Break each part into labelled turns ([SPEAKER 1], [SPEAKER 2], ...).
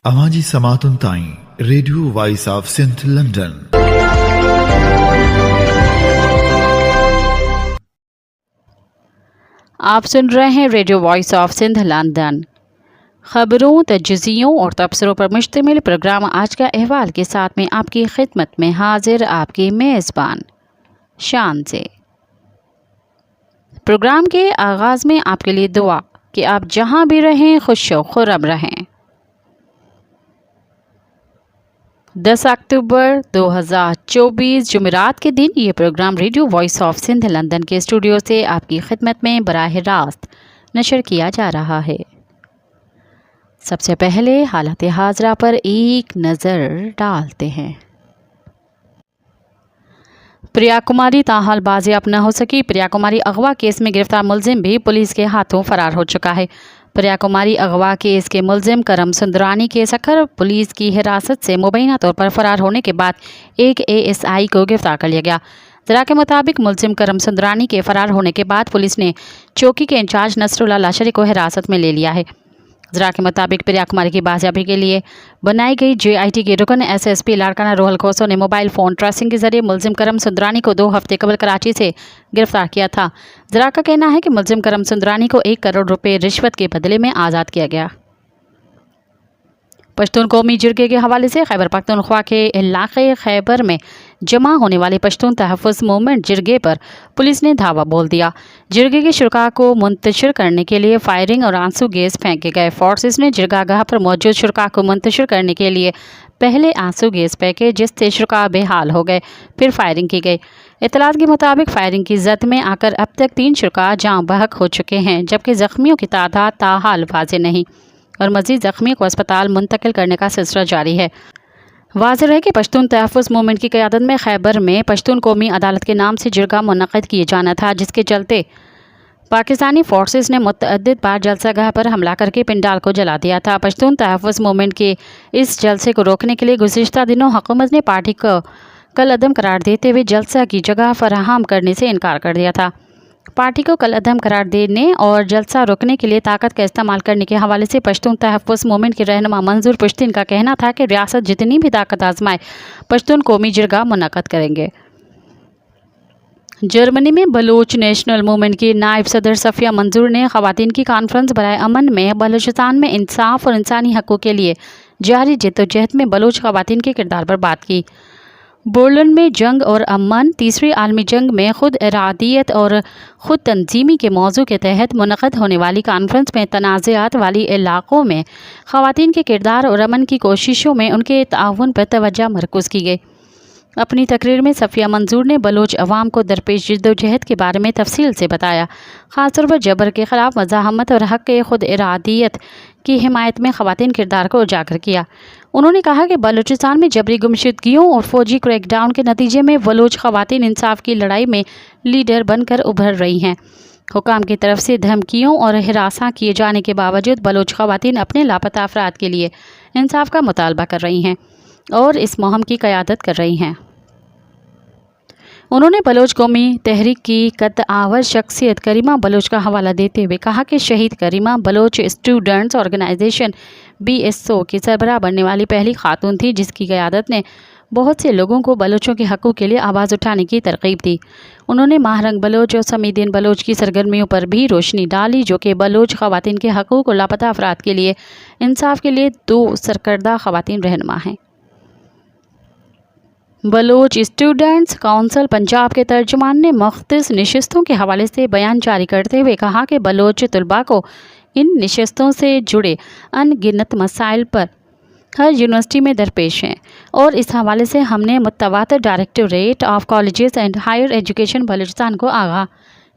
[SPEAKER 1] आवाज़ी समातुन ताईं radio voice of Sindh London.
[SPEAKER 2] आप सुन रहे हैं radio voice of Sindh London. खबरों, तजज़ियों और तबसरों पर मुश्तमिल प्रोग्राम आज का अहवाल के साथ में आपकी खिदमत में हाजिर आपके मेज़बान शान से। प्रोग्राम के आगाज़ में आपके लिए दुआ कि आप जहां भी रहें खुश व खुर्रम रहें। 10 अक्टूबर 2024 जुमेरात के दिन ये program radio voice of Sindh London के स्टूडियो से आपकी खिदमत में बराह रास्त नशर किया जा रहा है। सबसे पहले हालत हाजरा पर एक नज़र डालते हैं। प्रिया कुमारी ताहाल बाजियाब न हो सकी। प्रिया कुमारी अगवा केस में गिरफ्तार मुलजिम भी पुलिस के हाथों फरार हो चुका है। प्रिया कुमारी अगवा केस के मुलजिम करम सुंदरानी के सखर पुलिस की हिरासत से मुबैना तौर पर फरार होने के बाद एक ASI को गिरफ्तार कर लिया गया। ज़रा के मुताबिक मुलजिम करम सुंदरानी के फरार होने के बाद पुलिस ने चौकी के इंचार्ज नसरुल्लाह लाशरी को हिरासत में ले लिया है। ज़रा के मुताबिक प्रिया कुमारी की बाजियाबी के लिए बनाई गई JIT के रुकन SSP लाड़काना रोहल खोसो ने मोबाइल फ़ोन ट्रेसिंग के जरिए मुलजिम करम सुंदरानी को 2 हफ्ते कबल कराची से गिरफ्तार किया था। ज़रा का कहना है कि मुलजिम करम सुंदरानी को 1 करोड़ रुपए रिश्वत के बदले में आज़ाद किया गया। पश्तून कौमी जिरगे के हवाले से खैबर पख्तूनख्वा के इलाके खैबर में जमा होने वाले पश्तून तहफ़्फ़ुज़ मूवमेंट जिरगे पर पुलिस ने धावा बोल दिया। जिरगे के शुरका को मुंतशिर करने के लिए फायरिंग और आंसू गैस फेंके गए। फोर्सेस ने जिरगागाह पर मौजूद शुरका को मुंतशिर करने के लिए पहले आंसू गैस फेंके, जिससे शुरका बेहाल हो गए, फिर फायरिंग की गई। इत्तलात के मुताबिक फायरिंग की जद में आकर अब तक 3 शुरका जाँ बहक हो चुके हैं, जबकि ज़ख्मियों की तादाद ताहाल वाज़ेह नहीं और मज़ीद ज़ख्मी को अस्पताल मुंतकिल करने का सिलसिला जारी है। वाज़ेह है कि पश्तून तहफ़्फ़ुज़ मूवमेंट की क़यादत में खैबर में पश्तून कौमी अदालत के नाम से जिरगा मुनक़्क़िद किए जाना था, जिसके चलते पाकिस्तानी फोर्सेस ने मुतअद्दिद बार जलसागाह पर हमला करके पिंडाल को जला दिया था। पश्तून तहफ़्फ़ुज़ मूवमेंट के इस जलसे को रोकने के लिए गुज़िश्ता दिनों हुकूमत ने पार्टी को कल अदम करार देते हुए जलसा की जगह फराहम करने से इनकार कर दिया था। पार्टी को कल अदम करार देने और जलसा रोकने के लिए ताकत का इस्तेमाल करने के हवाले से पश्तून तहफ़्फ़ुज़ मूवमेंट के रहनुमा मंजूर पुश्तिन का कहना था कि रियासत जितनी भी ताकत आजमाए पश्तून कौमी जिरगा मुनक़्क़िद करेंगे। जर्मनी में बलूच नेशनल मूवमेंट की नायब सदर सफ़िया मंजूर ने ख़वातीन की कॉन्फ्रेंस बराए अमन में बलूचिस्तान में इंसाफ और इंसानी हक़ों के लिए जारी जद्दोजहद में बलूच ख़वातीन के किरदार पर बात की। बोर्लैंड में जंग और अमन, तीसरी आलमी जंग में खुद इरादियत और ख़ुद तंजीमी के मौजू के तहत मुनक़्क़िद होने वाली कॉन्फ्रेंस में तनाज़ात वाली इलाक़ों में ख़वातीन के किरदार और अमन की कोशिशों में उनके ताउन पर तवज्जो मरकूज़ की गई। अपनी तकरीर में सफ़िया मंजूर ने बलूच अवाम को दरपेश जद्दोजहद के बारे में तफसील से बताया, ख़ासतौर पर जबर के ख़िलाफ़ मज़ाहमत और हक़ ख़ुद इरादियत की हिमायत में ख़वातीन किरदार को उजागर किया। उन्होंने कहा कि बलूचिस्तान में जबरी गुमशुदगियों और फ़ौजी क्रैकडाउन के नतीजे में बलूच ख़वातीन इंसाफ की लड़ाई में लीडर बनकर उभर रही हैं। हुकाम की तरफ से धमकियों और हिरासा किए जाने के बावजूद बलूच ख़वातीन अपने लापता अफराद के लिए इंसाफ का मुतालबा कर रही हैं और इस मुहिम की क़यादत कर रही हैं। उन्होंने बलूच कौमी तहरीक की कद-आवर शख्सियत करीमा बलूच का हवाला देते हुए कहा कि शहीद करीमा बलूच स्टूडेंट्स ऑर्गेनाइजेशन BSO की सरबराह बनने वाली पहली खातून थी, जिसकी क़यादत ने बहुत से लोगों को बलूचों के हक़ों के लिए आवाज़ उठाने की तरग़ीब दी। उन्होंने महारंग बलूच और समीदीन बलूच की सरगर्मियों पर भी रोशनी डाली, जो कि बलूच ख़वातीन के हक़ों को लापता अफराद के लिए इंसाफ के लिए 2 सरकर्दा ख़वातीन रहनुमा हैं। बलूच स्टूडेंट्स काउंसिल पंजाब के तर्जुमान ने मुख्तलिफ नशिस्तों के हवाले से बयान जारी करते हुए कहा कि बलूच तलबा को इन नशिस्तों से जुड़े अनगिनत मसाइल पर हर यूनिवर्सिटी में दरपेश हैं और इस हवाले से हमने मुतवातर directorate of colleges and higher education Balochistan को आगाह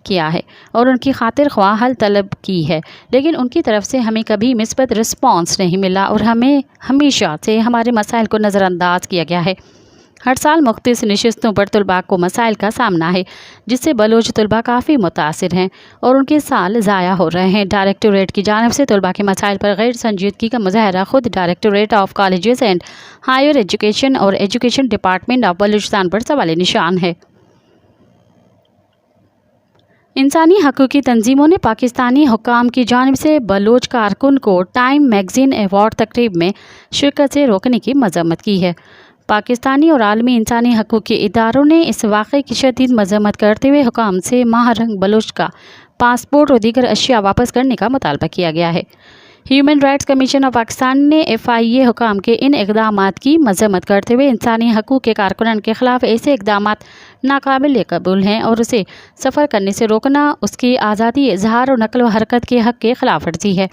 [SPEAKER 2] किया है और उनकी खातिर ख्वाह हल तलब की है, लेकिन उनकी तरफ से हमें कभी मिस्बत रिस्पॉन्स नहीं मिला और हमें हमेशा से हमारे मसाइल को नज़रअंदाज किया गया है। हर साल मुख्तलिफ नशिस्तों पर तलबा को मसाइल का सामना है, जिससे बलूच तलबा काफ़ी मुतासिर हैं और उनके साल ज़ाया हो रहे हैं। डायरेक्टरेट की जानिब से तलबा के मसाइल पर गैर संजीदगी का मुज़ाहरा खुद directorate of colleges and higher education और एजुकेशन डिपार्टमेंट ऑफ बलूचिस्तान पर सवाल निशान है। इंसानी हकूक़ की तंजीमों ने पाकिस्तानी हुक्काम की जानिब से बलोच कारकुन को टाइम मैगज़ीन अवार्ड तकरीब में शिरकत से रोकने की मजम्मत की है। पाकिस्तानी और आलमी इंसानी हकूक़ के इदारों ने इस वाक़े की शदीद मजम्मत करते हुए हुक्काम से माह रंग बलोच का पासपोर्ट और दीगर अशिया वापस करने का मुतालबा किया गया है। Human rights commission of Pakistan ने FIA हुकाम के इन इक़दामात की मजम्मत करते हुए इंसानी हकूक़ के कारकुनान के ख़िलाफ़ ऐसे इक़दामात नाकाबिल कबूल हैं और उसे सफ़र करने से रोकना उसकी आज़ादी इजहार और नकल व हरकत के हक़ के ख़िलाफ़ वर्जी है।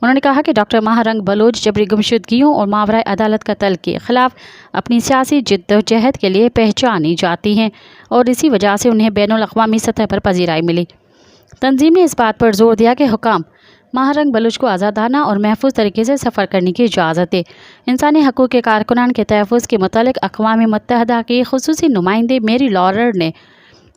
[SPEAKER 2] उन्होंने कहा कि डॉक्टर माहरंग बलोच जबरी गुमशुदगियों और मावरा अदालत कत्ल के ख़िलाफ़ अपनी सियासी जिद्दोजहद के लिए पहचानी जाती हैं और इसी वजह से उन्हें बैनुल अक़वामी सतह पर पजीराई मिली। तंजीम ने इस बात पर जोर दिया कि हुकाम माहरंग बलोच को आज़ादाना और महफूज तरीके से सफ़र करने की इजाज़त दे। इंसानी हकूक़ के कारकुनान के तहफ़्फ़ुज़ के मुतालिक अक़वाम मुत्तहदा की ख़ुसूसी नुमाइंदे मेरी लॉरर ने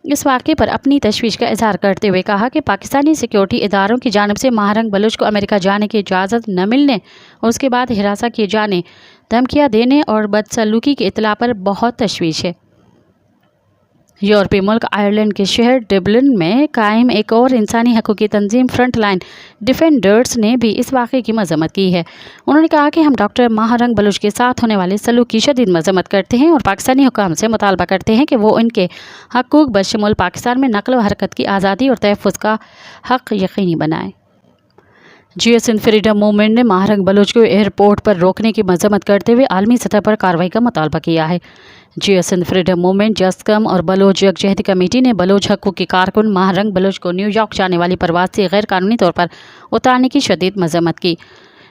[SPEAKER 2] इस वाक़े पर अपनी तशवीश का इजहार करते हुए कहा कि पाकिस्तानी सिक्योरिटी इदारों की जानिब से माहरंग बलोच को अमेरिका जाने की इजाज़त न मिलने और उसके बाद हिरासत किए जाने, धमकियाँ देने और बदसलूकी की इत्तला पर बहुत तशवीश है। यूरोपीय मुल्क आयरलैंड के शहर डब्लिन में कायम एक और इंसानी हकूक़ की तंजीम फ्रंट लाइन डिफेंडर्स ने भी इस वाक़े की मजम्मत की है। उन्होंने कहा कि हम डॉक्टर माहरंग बलोच के साथ होने वाले सलूक की शदीद मजम्मत करते हैं और पाकिस्तानी हुकाम से मुतालबा करते हैं कि वो इनके हकूक़ बशमूल पाकिस्तान में नकल व हरकत की आज़ादी और तहफ़्फ़ुज़ का हक़ यकीनी बनाएँ। जियो सिंध फ्रीडम मूवमेंट ने माहरंग बलोच को एयरपोर्ट पर रोकने की मजम्मत करते हुए आलमी सतह पर कार्रवाई का मुतालबा किया है। जियो सिंध फ्रीडम मूवमेंट, जस्कम और बलोच यकजहती कमेटी ने बलोच हकूक़ के कारकुन माहरंग बलोच को न्यूयॉर्क जाने वाली परवाज़ से गैर कानूनी तौर पर उतारने की शदीद मजम्मत की।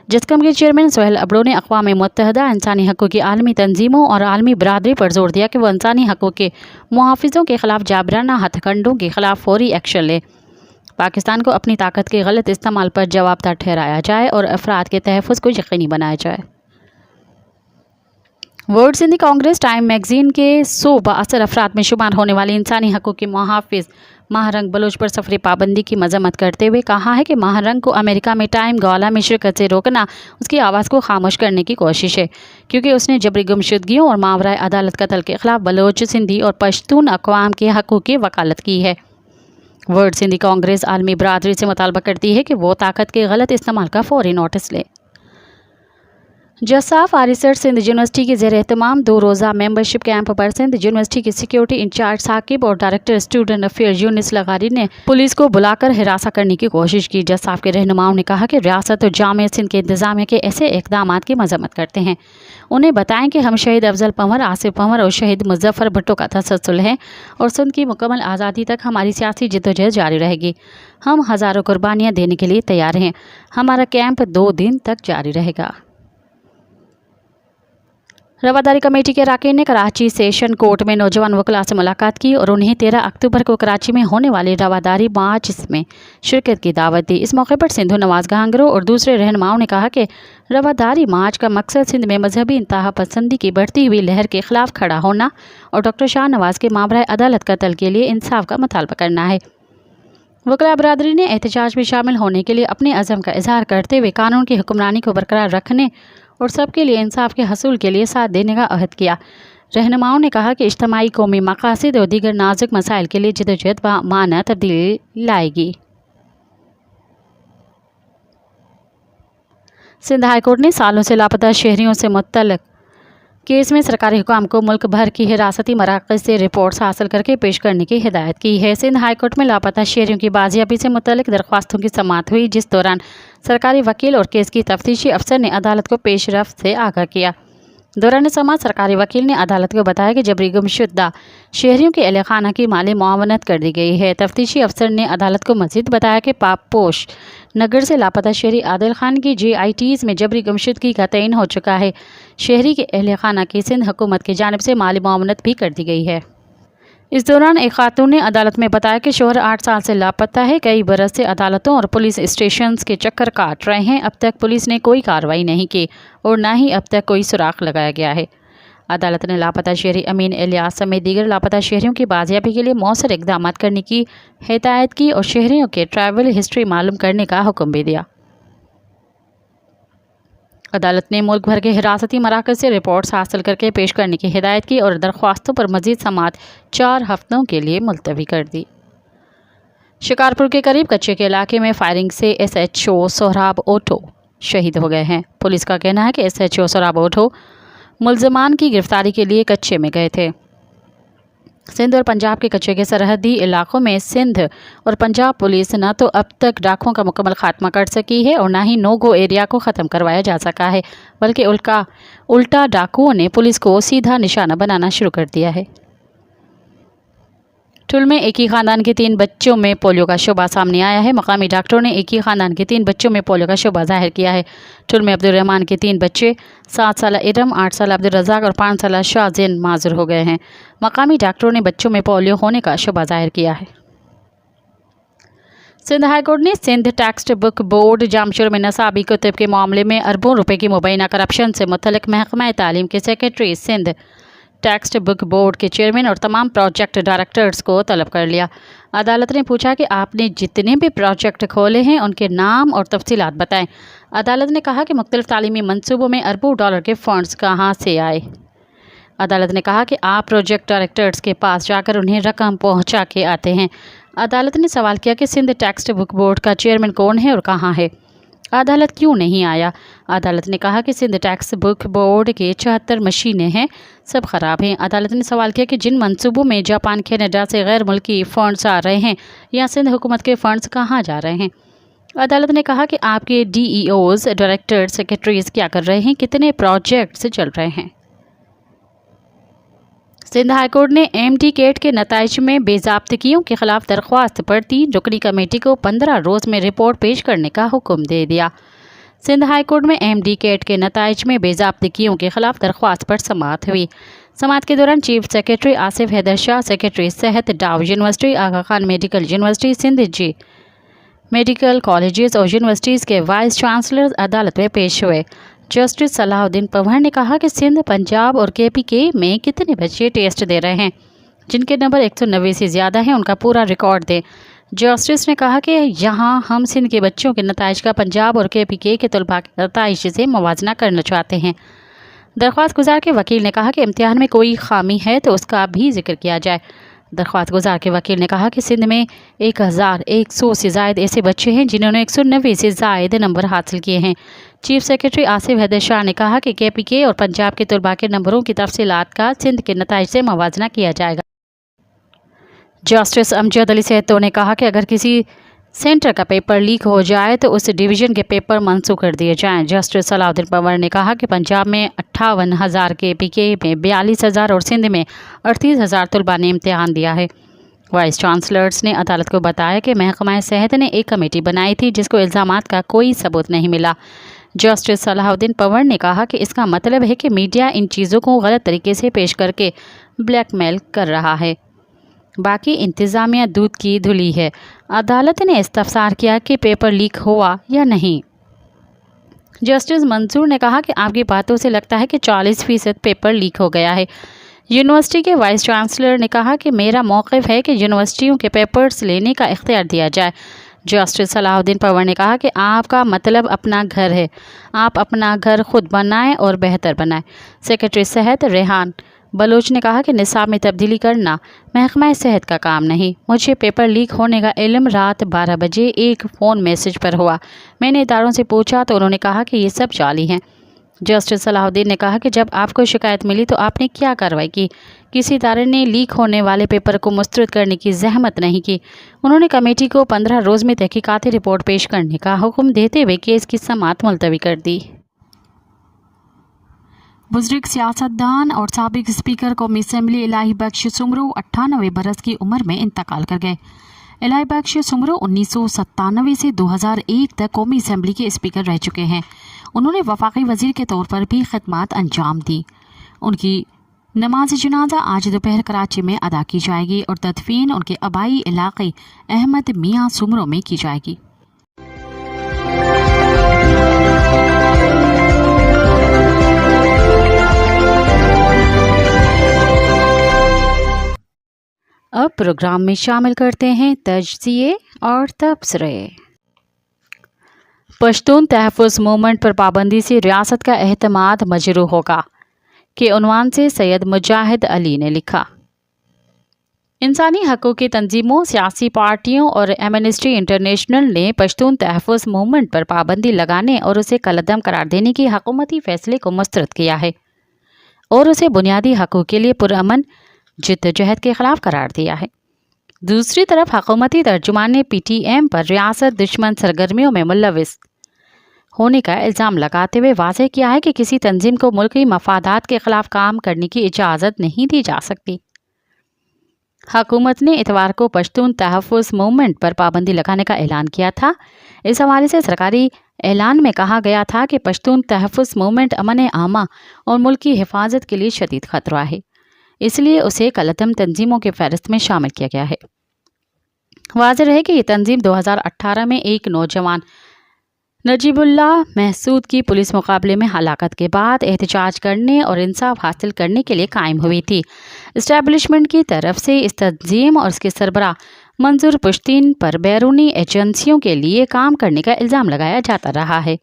[SPEAKER 2] जस्कम के चेयरमैन सोहेल अबड़ो ने अक़वाम मुत्तहदा इंसानी हकूक़ की आलमी तंजीमों और आलमी बरादरी पर जोर दिया कि वह इंसानी हकूक़ के मुहाफ़िज़ों के ख़िलाफ़ जाबराना हथकंडों के ख़िलाफ़ फौरी एक्शन ले। पाकिस्तान को अपनी ताकत के गलत इस्तेमाल पर जवाबदार ठहराया जाए और अफराद के तहफ़्फ़ुज़ को यकीनी बनाया जाए। World Sindhi Congress time magazine के 100 बाअसर अफराद में शुमार होने वाले इंसानी हकूक़ के मुहाफ़िज़ माहरंग बलोच पर सफरी पाबंदी की मजम्मत करते हुए कहा है कि माहरंग को अमेरिका में टाइम गवाला में शिरकत से रोकना उसकी आवाज़ को खामोश करने की कोशिश है, क्योंकि उसने जबरी गुमशुदगियों और मावरा अदालत कत्ल के ख़िलाफ़ बलोच, सिंधी और पश्तून अक़वाम के हकूक़ की वकालत की है। वर्ल्ड सिंधी कांग्रेस आलमी बरादरी से मुतालबा करती है कि वो ताकत के गलत इस्तेमाल का फौरी नोटिस ले। जसाफ आरिसर्च सिंध यूनिवर्सिटी के ज़ेर एहतमाम 2 रोज़ा मेंबरशिप कैंप पर सिंध यूनिवर्सिटी के सिक्योरिटी इंचार्ज साकिब और डायरेक्टर स्टूडेंट अफेयर यूनिस लगारी ने पुलिस को बुलाकर हिरासा करने की कोशिश की। जसाफ के रहनुमाओं ने कहा कि रियासत और जामिया सिंध के इंतजामिया के ऐसे इक़दामात की मजम्मत करते हैं। उन्हें बताएं कि हम शहीद अफजल पंवर, आसिफ पंवर और शहीद मुज़फ़्फ़र भुट्टो का तसलसल है और सिंध की मुकम्मल आज़ादी तक हमारी सियासी जद्दोजहद जारी रहेगी। हम हज़ारों कुर्बानियाँ देने के लिए तैयार हैं। हमारा कैंप 2 दिन तक जारी रहेगा। रवादारी कमेटी के अरकान ने कराची सेशन कोर्ट में नौजवान वकला से मुलाकात की और उन्हें 13 अक्टूबर को कराची में होने वाले रवादारी मार्च में शिरकत की दावत दी। इस मौके पर सिंधु नवाज घांगरो और दूसरे रहनुमाओं ने कहा कि रवादारी मार्च का मकसद सिंध में मजहबी इंतहा पसंदी की बढ़ती हुई लहर के खिलाफ खड़ा होना और डॉक्टर शाह नवाज के मामला अदालत कत्ल के लिए इंसाफ का मुतालबा करना है। वकला बरादरी ने एहतजाज में शामिल होने के लिए अपने अज़म का इजहार करते हुए कानून की हुक्मरानी को बरकरार रखने और सबके लिए इंसाफ के हसूल के लिए साथ देने का अहद किया। रहनुमाओं ने कहा कि इज्तिमाई कौमी मकासद और दीगर नाजुक मसाइल के लिए जद्दोजहद व माना तब्दीली लाएगी। सिंध हाई कोर्ट ने सालों से लापता शहरियों से मुतल्लिक़ केस में सरकारी हुकाम को मुल्क भर की हिरासती मराकज़ से रिपोर्ट्स हासिल करके पेश करने की हिदायत की है। सिंध हाई कोर्ट में लापता शहरियों की बाजियाबी से मुतल्लिक़ दरख्वास्तों की समाअत हुई, जिस दौरान सरकारी वकील और केस की तफ्तीशी अफसर ने अदालत को पेशरफ्त से आगाह किया। दौरान समाअत सरकारी वकील ने अदालत को बताया कि जबरी गुमशुदा शहरियों के अहल खाना की माली मुआवनत कर दी गई है। तफ्तीशी अफसर ने अदालत को मज़ीद बताया कि पापोश नगर से लापता शहरी आदिल खान की JITs में जबरी गुमशुदगी का तयन हो चुका है। शहरी के अहल खाना की सिंध हुकूमत की जानिब से माली मुआवनत भी कर दी गई है। इस दौरान एक खातून ने अदालत में बताया कि शोहर 8 साल से लापता है। कई बरस से अदालतों और पुलिस स्टेशंस के चक्कर काट रहे हैं। अब तक पुलिस ने कोई कार्रवाई नहीं की और न ही अब तक कोई सुराख लगाया गया है। अदालत ने लापता शहरी अमीन इलियास समेत दीगर लापता शहरियों की बाजियाबी के लिए मौसर इक़दाम करने की हिदायत की और शहरियों के ट्रैवल हिस्ट्री मालूम करने का हुक्म भी दिया। अदालत ने मुल्क भर के हिरासती मराकज़ से रिपोर्ट्स हासिल करके पेश करने की हिदायत की और दरख्वास्तों पर मज़ीद समाअत 4 हफ्तों के लिए मुलतवी कर दी। शिकारपुर के करीब कच्चे के इलाके में फायरिंग से SHO सोहराब ओटो शहीद हो गए हैं। पुलिस का कहना है कि SHO सोहराब ओटो मुलजमान की गिरफ्तारी के लिए कच्चे में गए थे। सिंध और पंजाब के कच्चे के सरहदी इलाकों में सिंध और पंजाब पुलिस न तो अब तक डाकुओं का मुकम्मल खात्मा कर सकी है और न ही नो गो एरिया को ख़त्म करवाया जा सका है, बल्कि उल्टा डाकुओं ने पुलिस को सीधा निशाना बनाना शुरू कर दिया है। ठुल में एक ही खानदान के 3 बच्चों में पोलियो का शुबा सामने आया है। मकामी डॉक्टरों ने एक ही खानदान के 3 बच्चों में पोलियो का शुबा जाहिर किया है। ठुल में अब्दुल रहमान के 3 बच्चे 7 साल इरम, 8 साल अब्दुल रज़ाक और 5 साल शाहज़ैन माजूर हो गए हैं। मकामी डॉक्टरों ने बच्चों में पोलियो होने का शुबा जाहिर किया है। सिंध हाई कोर्ट ने Sindh text book board Jamshoro में नसाबी कुतुब के मामले में अरबों रुपए की मुबैना करप्शन से मुतल्लिक महकमा तालीम के secretary Sindh text book board के चेयरमैन और तमाम प्रोजेक्ट डायरेक्टर्स को तलब कर लिया। अदालत ने पूछा कि आपने जितने भी प्रोजेक्ट खोले हैं उनके नाम और तफसीलात बताएं। अदालत ने कहा कि मुख्तलिफ तालीमी मंसूबों में अरबों डॉलर के फंड्स कहाँ से आए। अदालत ने कहा कि आप प्रोजेक्ट डायरेक्टर्स के पास जाकर उन्हें रकम पहुँचा के आते हैं। अदालत ने सवाल किया कि सिंध टेक्स्ट बुक बोर्ड का चेयरमैन कौन है और कहाँ है। अदालत क्यों नहीं आया। अदालत ने कहा कि सिंध टेक्स्ट बुक बोर्ड के 74 मशीनें हैं, सब ख़राब हैं। अदालत ने सवाल किया कि जिन मंसूबों में जापान कनाडा से गैर मुल्की फ़ंड्स आ रहे हैं या सिंध हुकूमत के फ़ंड्स कहाँ जा रहे हैं। अदालत ने कहा कि आपके DEOs डायरेक्टर सेक्रेटरीज क्या कर रहे हैं, कितने प्रोजेक्ट्स चल रहे हैं। सिंध हाईकोर्ट ने MD कैट के नताइज में बेज़ाब्तगियों के खिलाफ दरख्वास्त पर 3 रुकनी कमेटी को 15 रोज़ में रिपोर्ट पेश करने का हुक्म दे दिया। सिंध हाईकोर्ट में MD कैट के नताइज में बेज़ाब्तगियों के खिलाफ दरख्वास्त पर समाअत हुई। समाअत के दौरान chief secretary Asif Haider Shah, secretary सेहत Dow university, Aga Khan medical university, Sindh जी मेडिकल कॉलेजेस और यूनिवर्सिटीज़ के वाइस चांसलर अदालत में पेश हुए। जस्टिस सलाहुद्दीन पंवर ने कहा कि सिंध, पंजाब और KPK में कितने बच्चे टेस्ट दे रहे हैं, जिनके नंबर 190 से ज़्यादा हैं, उनका पूरा रिकॉर्ड दें। जस्टिस ने कहा कि यहाँ हम सिंध के बच्चों के नताइज का पंजाब और KPK के तलबा के नताइज से मुवाजना करना चाहते हैं। दरख्वास्त गुजार के वकील ने कहा कि इम्तिहान में कोई खामी है तो उसका भी जिक्र किया जाए। दरख्वास्त गुजार के वकील ने कहा कि सिंध में 1100 से ज़ायद ऐसे बच्चे हैं जिन्होंने 190 से ज़ायद नंबर हासिल किए हैं। चीफ सेक्रेटरी आसिफ हैदर शाह ने कहा कि KPK और पंजाब के तलबा के नंबरों की तफसीलात का सिंध के नताइज से मुवाजना किया जाएगा। जस्टिस अमजद अली सेहतो ने कहा कि अगर किसी सेंटर का पेपर लीक हो जाए तो उस डिवीज़न के पेपर मनसूख कर दिए जाएं। जस्टिस सलाहुद्दीन पंवर ने कहा कि पंजाब में 58,000, KPK में 42,000 और सिंध में 38,000 तलबा ने इम्तिहान दिया है। वाइस चांसलर्स ने अदालत को बताया कि महकमा सेहत ने एक कमेटी बनाई थी जिसको इल्ज़ामात का कोई सबूत नहीं मिला। जस्टिस सलाहुद्दीन पंवर ने कहा कि इसका मतलब है कि मीडिया इन चीज़ों को गलत तरीके से पेश करके ब्लैकमेल कर रहा है, बाकी इंतज़ामिया दूध की धुली है। अदालत ने इस्तफसार किया कि पेपर लीक हुआ या नहीं। जस्टिस मंसूर ने कहा कि आपकी बातों से लगता है कि 40% पेपर लीक हो गया है। यूनिवर्सिटी के वाइस चांसलर ने कहा कि मेरा मौक़िफ़ है कि यूनिवर्सिटियों के पेपर्स लेने का इख्तियार दिया जाए। जस्टिस सलाहुद्दीन पंवर ने कहा कि आपका मतलब अपना घर है, आप अपना घर खुद बनाएं और बेहतर बनाएं। सेक्रेटरी सेहत रेहान बलोच ने कहा कि निसाब में तब्दीली करना महकमा सेहत का काम नहीं। मुझे पेपर लीक होने का इल्म रात 12 बजे एक फ़ोन मैसेज पर हुआ। मैंने इदारों से पूछा तो उन्होंने कहा कि ये सब जाली हैं। जस्टिस सलाहुद्दीन ने कहा कि जब आपको शिकायत मिली तो आपने क्या कार्रवाई की? किसी इदारे ने लीक होने वाले पेपर को मुस्तरद करने की जहमत नहीं की। उन्होंने कमेटी को 15 रोज़ में तहकीकाती रिपोर्ट पेश करने का हुक्म देते हुए केस की समाअत मुलतवी कर दी। बुजुर्ग सियासतदान और साबिक स्पीकर कौमी असम्बली इलाही बख्श सुमरो 98 बरस की उम्र में इंतकाल कर गए। इलाही बख्श सुमरो 1997 से 2001 तक कौमी असम्बली के स्पीकर रह चुके हैं। उन्होंने वफाकी वजीर के तौर पर भी खिदमत अंजाम दी। उनकी नमाज जनाजा आज दोपहर कराची में अदा की जाएगी और तदफीन उनके आबाई इलाके अहमद मियाँ सुमरो में की जाएगी। अब प्रोग्राम में शामिल करते हैं तजज़िये और तबसरे। पश्तून तहफ़्फ़ुज़ मूवमेंट पर पाबंदी से रियासत का एहतमाद मजरूह होगा के उन्वान से सैयद मुजाहिद अली ने लिखा। इंसानी हकों की तंजीमों, सियासी पार्टियों और एमनेस्टी इंटरनेशनल ने पश्तून तहफ़्फ़ुज़ मूवमेंट पर पाबंदी लगाने और उसे कलअदम करार देने की हुकूमती फैसले को मुस्तरद किया है और उसे बुनियादी हकों के लिए पुरअमन जिद्दोजहद के खिलाफ करार दिया है। दूसरी तरफ हुकूमती तर्जुमान ने PTM पर रियासत दुश्मन सरगर्मियों में मुलविस होने का इल्ज़ाम लगाते हुए वाज़ेह किया है कि किसी तंजीम को मुल्की मफादात के खिलाफ काम करने की इजाज़त नहीं दी जा सकती। हुकूमत ने इतवार को पश्तून तहफ़्फ़ुज़ मूवमेंट पर पाबंदी लगाने का ऐलान किया था। इस हवाले से सरकारी ऐलान में कहा गया था कि पश्तून तहफ़्फ़ुज़ मूवमेंट अमन आमा और मुल्क की हिफाजत के लिए शदीद खतरा है, इसलिए उसे कलअदम तंजीमों के फहरिस्त में शामिल किया गया है। वाज़ेह रहे कि ये तंजीम 2018 में एक नौजवान नजीबुल्लाह महसूद की पुलिस मुकाबले में हलाकत के बाद एहतजाज करने और इंसाफ हासिल करने के लिए कायम हुई थी। इस्टेब्लिशमेंट की तरफ से इस तंजीम और इसके सरबराह मंजूर पुश्तीन पर बैरूनी एजेंसियों के लिए काम करने का इल्ज़ाम लगाया जाता रहा है।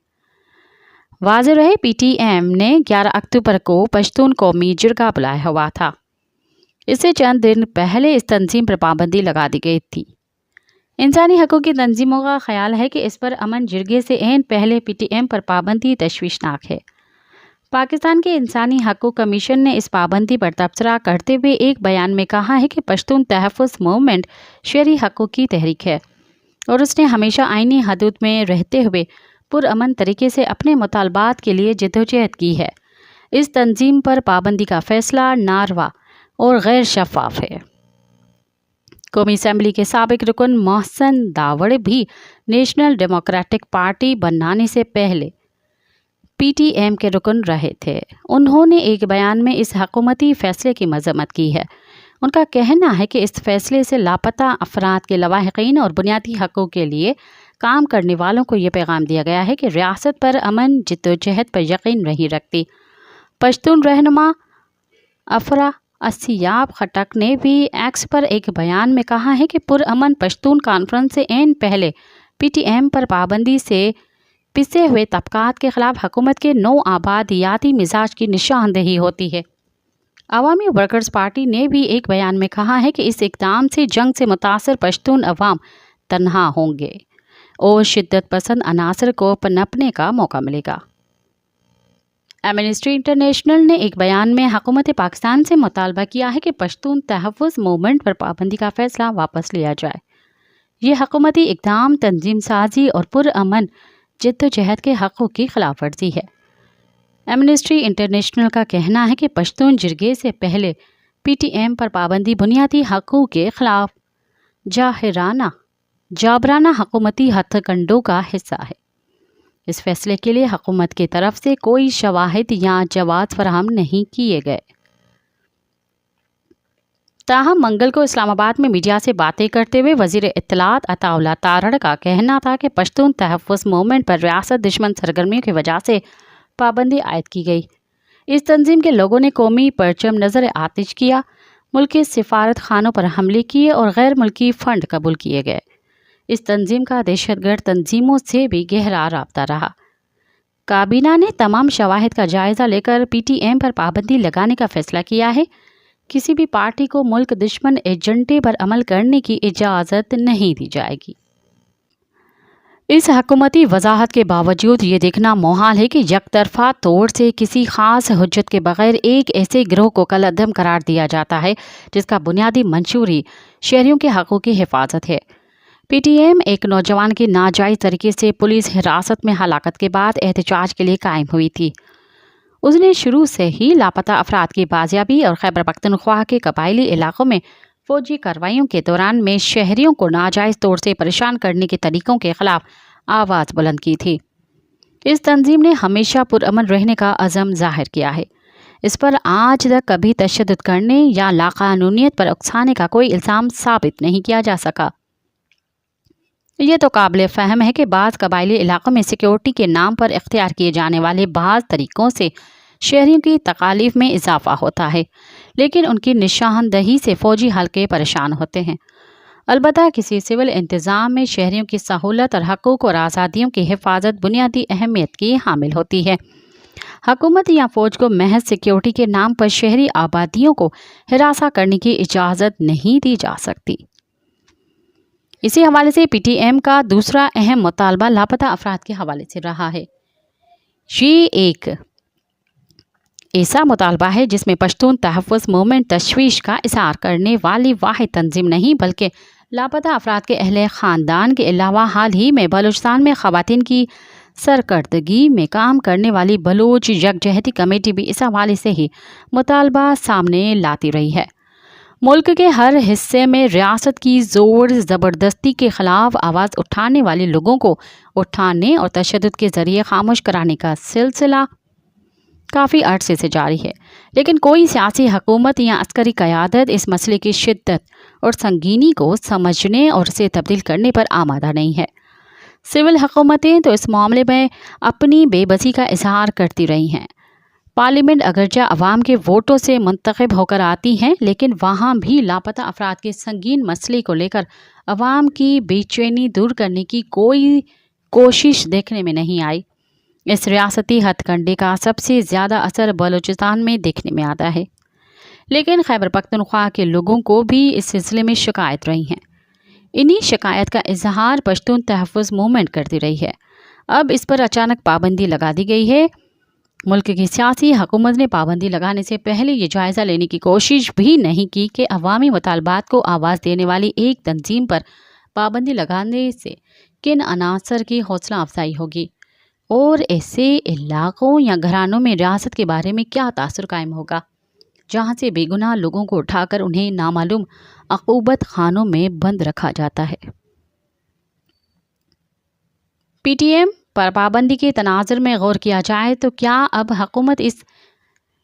[SPEAKER 2] वाज़ेह रहे PTM ने 11 अक्टूबर को पश्तून कौमी जिरगा बुलाया हुआ था। इससे चंद दिन पहले इस तंजीम पर पाबंदी लगा दी गई थी। इंसानी हकों की तंजीमों का ख्याल है कि इस पर अमन जिरगे से ऐन पहले PTM पर पाबंदी तशवीशनाक है। पाकिस्तान के इंसानी हकों कमीशन ने इस पाबंदी पर तबसरा करते हुए एक बयान में कहा है कि पश्तून तहफ़्फ़ुज़ मूवमेंट शहरी हकों की तहरीक है और उसने हमेशा आईनी हदूद में रहते हुए पुरअमन तरीके से अपने मुतालबात के लिए जद्दोजहद की है। इस तंजीम पर पाबंदी का फैसला नारवा और गैर शफाफ है। कौमी असम्बली के साबिक रुकन मोहसन दावड़ भी नेशनल डेमोक्रेटिक पार्टी बनाने से पहले PTM के रुकन रहे थे। उन्होंने एक बयान में इस हुकूमती फैसले की मजम्मत की है। उनका कहना है कि इस फैसले से लापता अफराद के लवाहिकीन और बुनियादी हकों के लिए काम करने वालों को ये पैगाम दिया गया है कि रियासत पर अमन जिद्दोजहद पर यकीन नहीं रखती। पश्तून रहनुमा अफरा असियाब खटक ने भी एक्स पर एक बयान में कहा है कि पुरअमन पश्तून कॉन्फ्रेंस से ऐन पहले PTM पर पाबंदी से पिसे हुए तबकात के खिलाफ हुकूमत के नौ आबादियाती मिजाज की निशानदेही होती है। अवामी वर्कर्स पार्टी ने भी एक बयान में कहा है कि इस इक़दाम से जंग से मुतासर पश्तून अवाम तन्हा होंगे और शिद्दत पसंद अनासर को पनपने का मौका मिलेगा। एमनेस्टी इंटरनेशनल ने एक बयान में हुकूमत पाकिस्तान से मुतालबा किया है कि पश्तून तहफ़्फ़ुज़ मूवमेंट पर पाबंदी का फैसला वापस लिया जाए। ये हुकूमती इक़दाम तंजीम साजी और पुरअमन जिद्दोजहद के हक़ों की खिलाफ वर्जी है। एमनेस्टी इंटरनेशनल का कहना है कि पश्तून जिरगे से पहले PTM पर पाबंदी बुनियादी हक़ों के खिलाफ जाबराना हुकूमती हथकंडों का हिस्सा है। इस फैसले के लिए हुकूमत की तरफ से कोई शवाहिद या जवाब फराहम नहीं किए गए। ताहम मंगल को इस्लामाबाद में मीडिया से बातें करते हुए वज़ीर इत्तलात अताउल्लाह तारड़ का कहना था कि पश्तून तहफ़्फ़ुज़ मूवमेंट पर रियासत दुश्मन सरगर्मियों की वजह से पाबंदी आयद की गई। इस तंजीम के लोगों ने कौमी परचम नज़र आतिश किया, मुल्क के सिफारत खानों पर हमले किए और गैर मुल्की फ़ंड कबूल किए गए। इस तंजीम का दहशतगर्द तंजीमों से भी गहरा राब्ता रहा। काबीना ने तमाम शवाहिद का जायज़ा लेकर PTM पर पाबंदी लगाने का फैसला किया है। किसी भी पार्टी को मुल्क दुश्मन एजेंडे पर अमल करने की इजाज़त नहीं दी जाएगी। इस हुकूमती वजाहत के बावजूद ये देखना मुहाल है कि यकतरफा तौर से किसी खास हुज्जत के बगैर एक ऐसे गिरोह को कलअदम करार दिया जाता है जिसका बुनियादी मंशूरी शहरियों के हक़ों की हिफाजत है। PTM एक नौजवान की नाजायज़ तरीके से पुलिस हिरासत में हलाकत के बाद एहतजाज के लिए कायम हुई थी। उसने शुरू से ही लापता अफराद की बाजियाबी और खैबर पख्तूनख्वा के कबायली इलाकों में फौजी कार्रवाइयों के दौरान में शहरियों को नाजायज़ तौर से परेशान करने के तरीक़ों के ख़िलाफ़ आवाज़ बुलंद की थी। इस तंजीम ने हमेशा पुरअमन रहने का अज़म ज़ाहिर किया है। इस पर आज तक कभी तशद्दुद करने या लाक़ानूनियत पर उकसाने का कोई इल्ज़ाम साबित नहीं किया जा सका। ये तो काबिल फ़हम है कि बाज़ कबायली इलाक़ों में सिक्योरिटी के नाम पर इख्तियार किए जाने वाले बाज़ तरीक़ों से शहरियों की तकालीफ में इजाफ़ा होता है, लेकिन उनकी निशानदही से फ़ौजी हल्के परेशान होते हैं। अलबत्ता किसी सिविल इंतज़ाम में शहरियों की सहूलत और हकूक़ और आज़ादियों की हिफाजत बुनियादी अहमियत की हामिल होती है। हुकूमत या फौज को महज सिक्योरिटी के नाम पर शहरी आबादियों को हिरासा करने की इजाज़त नहीं दी जा सकती। इसी हवाले से PTM का दूसरा अहम मुतालबा लापता अफराद के हवाले से रहा है। ये एक ऐसा मुतालबा है जिसमें पश्तून तहफ़्फ़ुज़ मूवमेंट तशवीश का इज़हार करने वाली वाहिद तंजीम नहीं बल्कि लापता अफराद के अहले ख़ानदान के अलावा हाल ही में बलूचिस्तान में ख़वातीन की सरकर्दगी में काम करने वाली बलूच यकजहती कमेटी भी इस हवाले से ही मुतालबा सामने लाती रही है। मुल्क के हर हिस्से में रियासत की ज़ोर ज़बरदस्ती के ख़िलाफ़ आवाज़ उठाने वाले लोगों को उठाने और तशद्दुद के ज़रिए खामोश कराने का सिलसिला काफ़ी अरसे से जारी है, लेकिन कोई सियासी हुकूमत या अस्करी क़यादत इस मसले की शिद्दत और संगीनी को समझने और उसे तब्दील करने पर आमादा नहीं है। सिविल हुकूमतें तो इस मामले में अपनी बेबसी का इजहार करती रही हैं। पार्लियामेंट अगरचे अवाम के वोटों से मुंतखब होकर आती हैं, लेकिन वहाँ भी लापता अफराद के संगीन मसले को लेकर अवाम की बेचैनी दूर करने की कोई कोशिश देखने में नहीं आई। इस रियासती हथकंडे का सबसे ज़्यादा असर बलूचिस्तान में देखने में आता है, लेकिन खैबर पख्तूनख्वा के लोगों को भी इस सिलसिले में शिकायत रही हैं। इन्हीं शिकायत का इजहार पश्तून तहफ़्फ़ुज़ मूवमेंट करती रही है। अब इस पर अचानक पाबंदी लगा दी गई है। मुल्क की सियासी हुकूमत ने पाबंदी लगाने से पहले ये जायज़ा लेने की कोशिश भी नहीं की कि अवामी मुतालबात को आवाज़ देने वाली एक तंजीम पर पाबंदी लगाने से किन अनासर की हौसला अफजाई होगी और ऐसे इलाक़ों या घरानों में रियासत के बारे में क्या तासुर कायम होगा जहाँ से बेगुनाह लोगों को उठाकर उन्हें नामालूम अक़ूबत खानों में बंद रखा जाता है। PTM पर पाबंदी के तनाज़ुर में गौर किया जाए तो क्या अब हुकूमत इस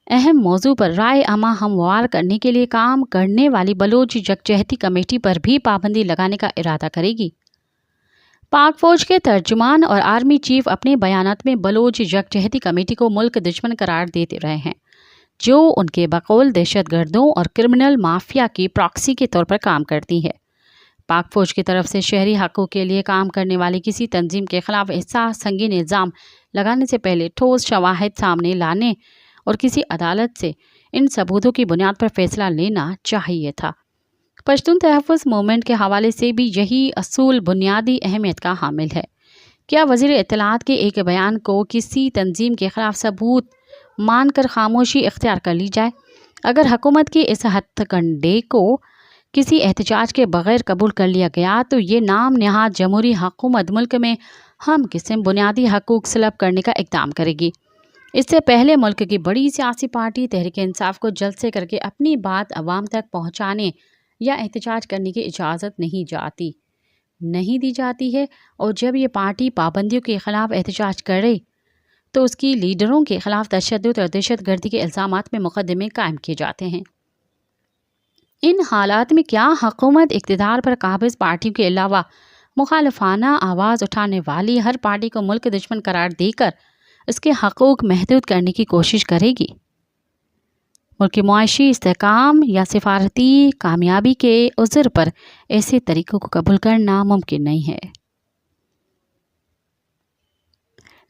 [SPEAKER 2] अहम मौजू पर राय अमा हमवार करने के लिए काम करने वाली बलूच यकजहती कमेटी पर भी पाबंदी लगाने का इरादा करेगी? पाक फ़ौज के तर्जुमान और आर्मी चीफ अपने बयानात में बलूच यकजहती कमेटी को मुल्क दुश्मन करार देते रहे हैं, जो उनके बकौल दहशतगर्दों और क्रिमिनल माफिया की प्रॉक्सी के तौर पर काम करती है। पाक फ़ौज की तरफ से शहरी हक़ों के लिए काम करने वाली किसी तंजीम के ख़िलाफ़ ऐसा संगीन इल्ज़ाम लगाने से पहले ठोस शवाहिद सामने लाने और किसी अदालत से इन सबूतों की बुनियाद पर फैसला लेना चाहिए था। पश्तून तहफ़्फ़ुज़ मूवमेंट के हवाले से भी यही असूल बुनियादी अहमियत का हामिल है। क्या वज़ीर इत्तलात के एक बयान को किसी तंजीम के ख़िलाफ़ सबूत मानकर खामोशी इख्तियार कर ली जाए? अगर हुकूमत के इस हथकंडे को किसी एहतजाज के बगैर कबूल कर लिया गया तो ये नाम नहाद जमहूरी हुकूमत मुल्क में हम किस्म बुनियादी हकूक़ सलब करने का इक़दाम करेगी। इससे पहले मुल्क की बड़ी सियासी पार्टी तहरीक इंसाफ को जलसे करके अपनी बात अवाम तक पहुँचाने या एहतजाज करने की इजाज़त नहीं दी जाती है, और जब ये पार्टी पाबंदियों के ख़िलाफ़ एहतजाज करे तो उसकी लीडरों के ख़िलाफ़ तशद्दुद और दहशतगर्दी के इल्ज़ामात में मुक़दमे कायम किए जाते हैं। इन हालात में क्या हुकूमत इक़्तिदार पर काबिज़ पार्टियों के अलावा मुखालफाना आवाज़ उठाने वाली हर पार्टी को मुल्क दुश्मन करार देकर उसके हकूक़ महदूद करने की कोशिश करेगी? मुल्क की मुआशी इस्तेहकाम या सिफारती कामयाबी के उज़र पर ऐसे तरीक़ों को कबूल करना मुमकिन नहीं है।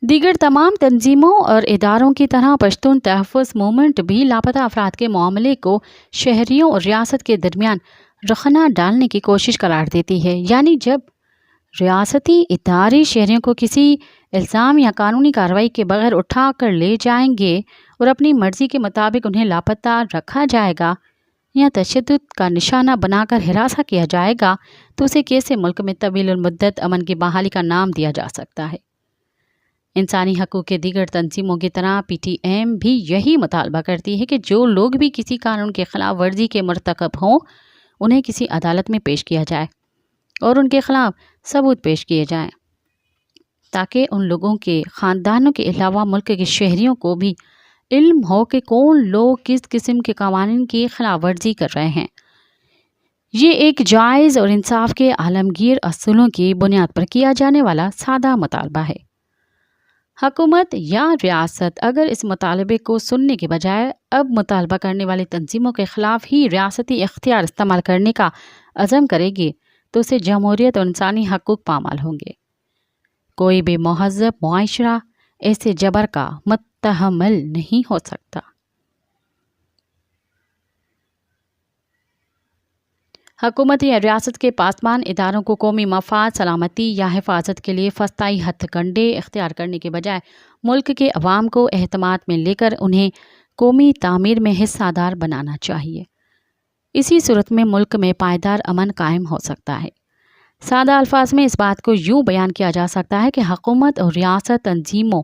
[SPEAKER 2] दीगर तमाम तंजीमों और इदारों की तरह पश्तून तहफ़्फ़ुज़ मूवमेंट भी लापता अफराद के मामले को शहरियों और रियासत के दरमियान रखना डालने की कोशिश करार देती है। यानी जब रियासती इदारे शहरियों को किसी इल्ज़ाम या कानूनी कार्रवाई के बगैर उठा कर ले जाएंगे और अपनी मर्ज़ी के मुताबिक उन्हें लापता रखा जाएगा या तशद्दुद का निशाना बनाकर हिरासा किया जाएगा, तो उसे कैसे मुल्क में तवील मुद्दत अमन की बहाली का नाम दिया जा सकता है? इंसानी हकूक़ के दीगर तंजीमों की तरह PTM भी यही मुतालबा करती है कि जो लोग भी किसी कानून के ख़िलाफ़ वर्जी के मरतकब हों उन्हें किसी अदालत में पेश किया जाए और उनके ख़िलाफ़ सबूत पेश किए जाएं, ताकि उन लोगों के ख़ानदानों के अलावा मुल्क के शहरियों को भी इल्म हो कि कौन लोग किस किस्म के कानून की खिलाफ वर्जी कर रहे हैं। ये एक जायज़ और इंसाफ के आलमगीर असूलों की बुनियाद पर किया जाने वाला सादा मुतालबा है। हुकूमत या रियासत अगर इस मुतालबे को सुनने के बजाय अब मुतालबा करने वाली तंजीमों के ख़िलाफ़ ही रियासती इख्तियार इस्तेमाल करने का अज़म करेगी तो उसे जमहूरियत और इंसानी हकूक़ पामाल होंगे। कोई भी महज़्ज़ब मुआशरा ऐसे जबर का तहम्मुल नहीं हो सकता। हुकूमत या रियासत के पासमान इदारों को कौमी मफाद, सलामती या हिफाजत के लिए फस्ताई हथकंडे इख्तियार करने के बजाय मुल्क के अवाम को एहतमाद में लेकर उन्हें कौमी तामीर में हिस्सादार बनाना चाहिए। इसी सूरत में मुल्क में पायदार अमन कायम हो सकता है। सादा अल्फाज में इस बात को यूँ बयान किया जा सकता है कि हुकूमत और रियासत तंजीमों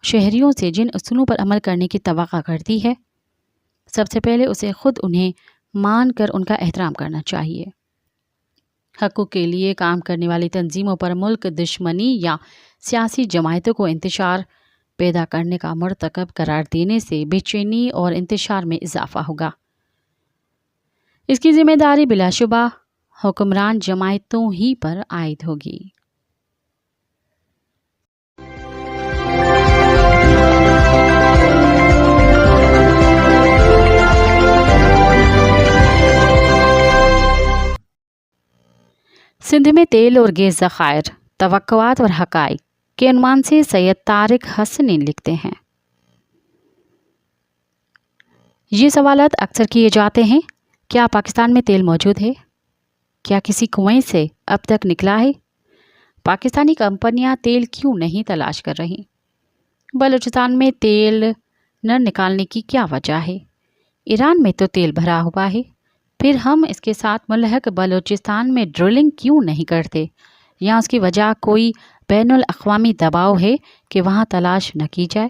[SPEAKER 2] शहरियों से जिन उसूलों पर अमल करने की तवक्को करती है, सबसे पहले उसे खुद उन्हें मान कर उनका एहतराम करना चाहिए। हक़ूक़ के लिए काम करने वाली तंजीमों पर मुल्क दुश्मनी या सियासी जमायतों को इंतशार पैदा करने का मरतकब करार देने से बेचैनी और इंतशार में इजाफा होगा। इसकी जिम्मेदारी बिलाशुबा हुक्मरान जमायतों ही पर आयद होगी। सिंध में तेल और गैस ज़खायर, तवक्कुआत और हक़ाइक़ के उन्वान से सैयद तारिक हसनी लिखते हैं। ये सवालात अक्सर किए जाते हैं, क्या पाकिस्तान में तेल मौजूद है? क्या किसी कुएं से अब तक निकला है? पाकिस्तानी कंपनियां तेल क्यों नहीं तलाश कर रही? बलूचिस्तान में तेल न निकालने की क्या वजह है? ईरान में तो तेल भरा हुआ है, फिर हम इसके साथ मुल्हक बलूचिस्तान में ड्रिलिंग क्यों नहीं करते? या उसकी वजह कोई बैनुल अक़वामी दबाव है कि वहाँ तलाश न की जाए?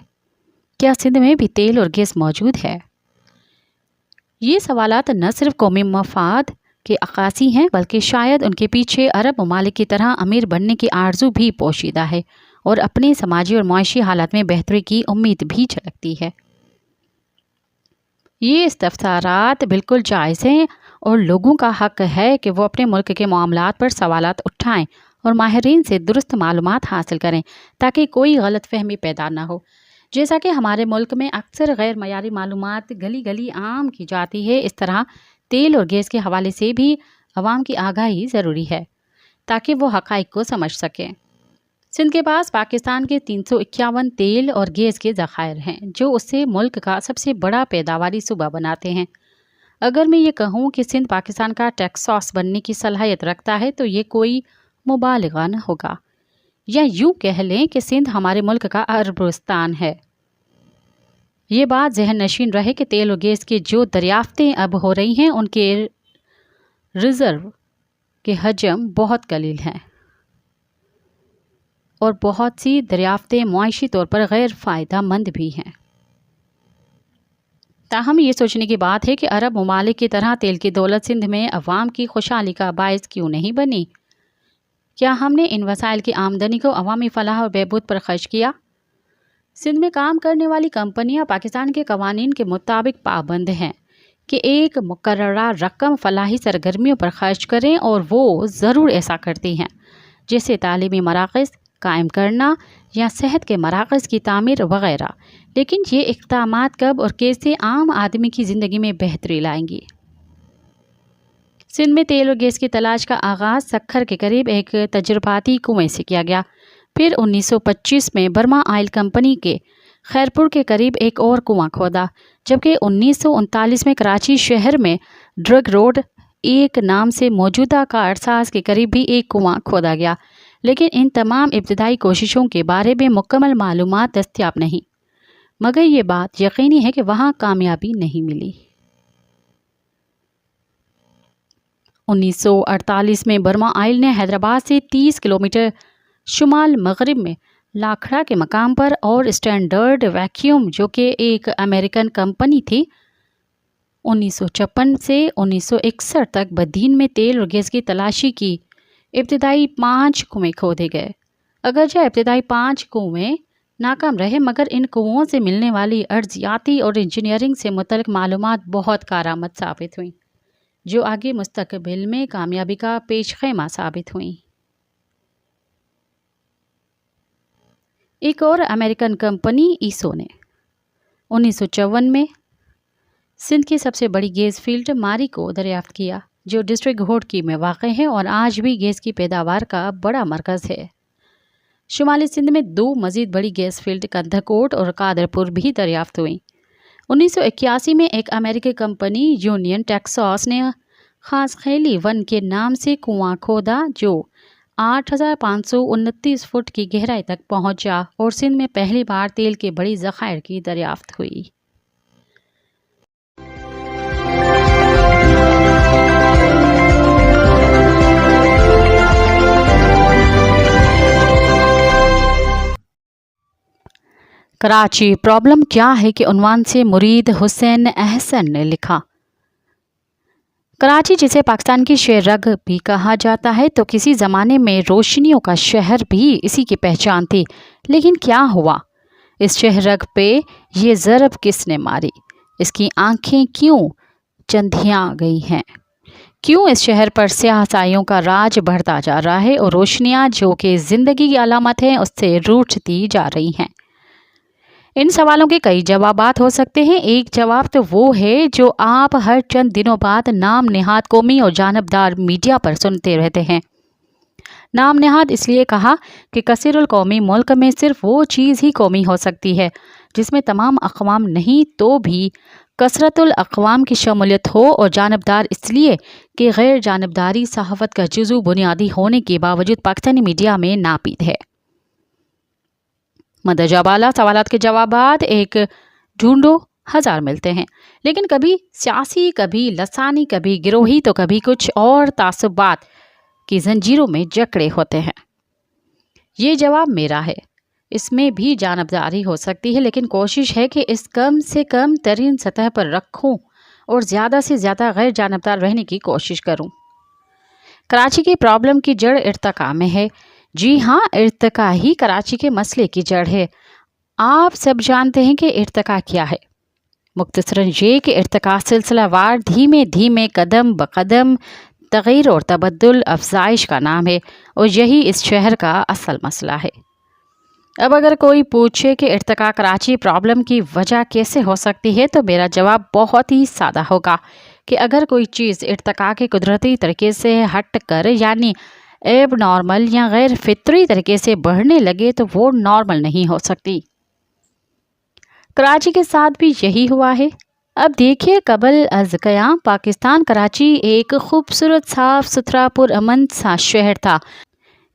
[SPEAKER 2] क्या सिंध में भी तेल और गैस मौजूद है? ये सवालात न सिर्फ कौमी मफाद के अक्कासी हैं, बल्कि शायद उनके पीछे अरब ममालिक की तरह अमीर बनने की आरजू भी पोशीदा है और अपने समाजी और मुआशी हालात में बेहतरी की उम्मीद भी झलकती है। ये इस्तफसारात बिल्कुल जायज़ हैं और लोगों का हक़ है कि वो अपने मुल्क के मामलात पर सवालात उठाएं और माहिरीन से दुरुस्त मालूमात हासिल करें ताकि कोई गलत फहमी पैदा ना हो। जैसा कि हमारे मुल्क में अक्सर गैर मयारी मालूमात गली गली आम की जाती है, इस तरह तेल और गैस के हवाले से भी अवाम की आगाही ज़रूरी है ताकि वो हक़ाइक़ को समझ सकें। सिंध के पास पाकिस्तान के 351 तेल और गैस के ज़खायर हैं, जो उससे मुल्क का सबसे बड़ा पैदावारी सूबा बनाते हैं। अगर मैं ये कहूँ कि सिंध पाकिस्तान का टेक्सास बनने की सलाहियत रखता है तो ये कोई मुबालगा न होगा, या यूँ कह लें कि सिंध हमारे मुल्क का अरबस्तान है। ये बात जहन नशीन रहे कि तेल और गैस की जो दरियाफ्तें अब हो रही हैं उनके रिज़र्व के हजम बहुत कलील हैं और बहुत सी दरियाफ्तें मुआशी तौर पर गैर फ़ायदा मंद भी हैं। ताहम ये सोचने की बात है कि अरब ममालिक की तरह तेल की दौलत सिंध में अवाम की खुशहाली का बायस क्यों नहीं बनी? क्या हमने इन वसाइल की आमदनी को अवामी फलाह और बहबूद पर खर्च किया? सिंध में काम करने वाली कंपनियां पाकिस्तान के कवानीन के मुताबिक पाबंद हैं कि एक मुकर्ररा रकम फलाही सरगर्मियों पर खर्च करें, और वो ज़रूर ऐसा करती हैं, जैसे तालीमी मराकज़ कायम करना या सेहत के मराकज़ की तामीर वगैरह। लेकिन ये इक़दामात कब और कैसे आम आदमी की ज़िंदगी में बेहतरी लाएंगी? सिंध में तेल और गैस की तलाश का आगाज़ सक्खर के करीब एक तजुर्बाती कुएं से किया गया। फिर 1925 में बर्मा ऑयल कंपनी के खैरपुर के करीब एक और कुआं खोदा, जबकि 1939 में कराची शहर में ड्रग रोड एक नाम से मौजूदा कारसाज के करीब भी एक कुआं खोदा गया। लेकिन इन तमाम इब्तदाई कोशिशों के बारे में मुकम्मल मालूमात दस्तयाब नहीं, मगर ये बात यकीनी है कि वहाँ कामयाबी नहीं मिली। 1948 में बर्मा ऑयल ने हैदराबाद से 30 किलोमीटर शुमाल मगरिब में लाखड़ा के मकाम पर और स्टैंडर्ड वैक्यूम, जो कि एक अमेरिकन कंपनी थी, 1956 से 1961 तक बदीन में तेल और गैस की तलाशी की। इब्तदाई 5 कुएँ खोदे गए। अगरचे इब्तदाई 5 कुएँ नाकाम रहे, मगर इन कुओं से मिलने वाली अर्जियाती और इंजीनियरिंग से मुतल्लिक़ मालूमात बहुत कारआमद साबित हुई, जो आगे मुस्तकबिल में कामयाबी का पेशखेमा साबित हुई। एक और अमेरिकन कंपनी ईसो ने 1954 में सिंध की सबसे बड़ी गैस फील्ड मारी को दरियाफ्त किया, जो डिस्ट्रिक्ट घोड़की में वाक़ है और आज भी गैस की पैदावार का बड़ा मरकज़ है। शुमाली सिंध में 2 मजीद बड़ी गैस फील्ड कंधकोट और कादरपुर भी दरियाफ्त हुई। 1981 में एक अमेरिकी कंपनी यूनियन टेक्सास ने खास खैली 1 के नाम से कुआं खोदा जो 8,529 फुट की गहराई तक पहुंचा और सिंध में पहली बार तेल के बड़ी ज़खायर की दरियाफ्त हुई। कराची प्रॉब्लम क्या है कि उन्वान से मुरीद हुसैन अहसन ने लिखा। कराची जिसे पाकिस्तान की शेररग भी कहा जाता है तो किसी ज़माने में रोशनियों का शहर भी इसी की पहचान थी, लेकिन क्या हुआ? इस शहररग पे ये ज़रब किसने मारी? इसकी आंखें क्यों चंधिया गई हैं? क्यों इस शहर पर स्याहसाइयों का राज बढ़ता जा रहा है और रोशनियाँ जो कि ज़िंदगी की अलामत हैं उससे रूठती जा रही हैं? इन सवालों के कई जवाबात हो सकते हैं। एक जवाब तो वो है जो आप हर चंद दिनों बाद नाम नेहाद कौमी और जानबदार मीडिया पर सुनते रहते हैं। नाम नेहाद इसलिए कहा कि कसीरुल कौमी मुल्क में सिर्फ वो चीज़ ही कौमी हो सकती है जिसमें तमाम अक़वाम नहीं तो भी कसरतुल अक़वाम की शमूलियत हो, और जानबदार इसलिए कि गैर जानबदारी सहाफ़त का जुज़ू बुनियादी होने के बावजूद पाकिस्तानी मीडिया में नापीद है। मदरजा बाला सवालात के जवाबात एक ढूंढो हज़ार मिलते हैं, लेकिन कभी सियासी, कभी लसानी, कभी गिरोही तो कभी कुछ और तासुबात की जंजीरों में जकड़े होते हैं। ये जवाब मेरा है। इसमें भी जानबदारी हो सकती है, लेकिन कोशिश है कि इस कम से कम तरीन सतह पर रखूं और ज़्यादा से ज़्यादा गैर जानबदार रहने की कोशिश करूं। कराची की प्रॉब्लम की जड़ इर्तिका में है। जी हाँ, इर्तिका ही कराची के मसले की जड़ है। आप सब जानते हैं कि इर्तिका क्या है। मुख्तसरन ये कि इर्तिका सिलसिलावार धीमे धीमे कदम ब कदम तग़यीर और तबद्दुल अफजाइश का नाम है, और यही इस शहर का असल मसला है। अब अगर कोई पूछे कि इर्तिका कराची प्रॉब्लम की वजह कैसे हो सकती है, तो मेरा जवाब बहुत ही सादा होगा कि अगर कोई चीज़ इर्तिका के कुदरती तरीके से हट कर यानी एब नॉर्मल या गैर फितरी तरीके से बढ़ने लगे तो वो नॉर्मल नहीं हो सकती। कराची के साथ भी यही हुआ है। अब देखिए, कबल अज़ क़याम पाकिस्तान कराची एक खूबसूरत साफ़ सुथरा पुरअमन सा शहर था।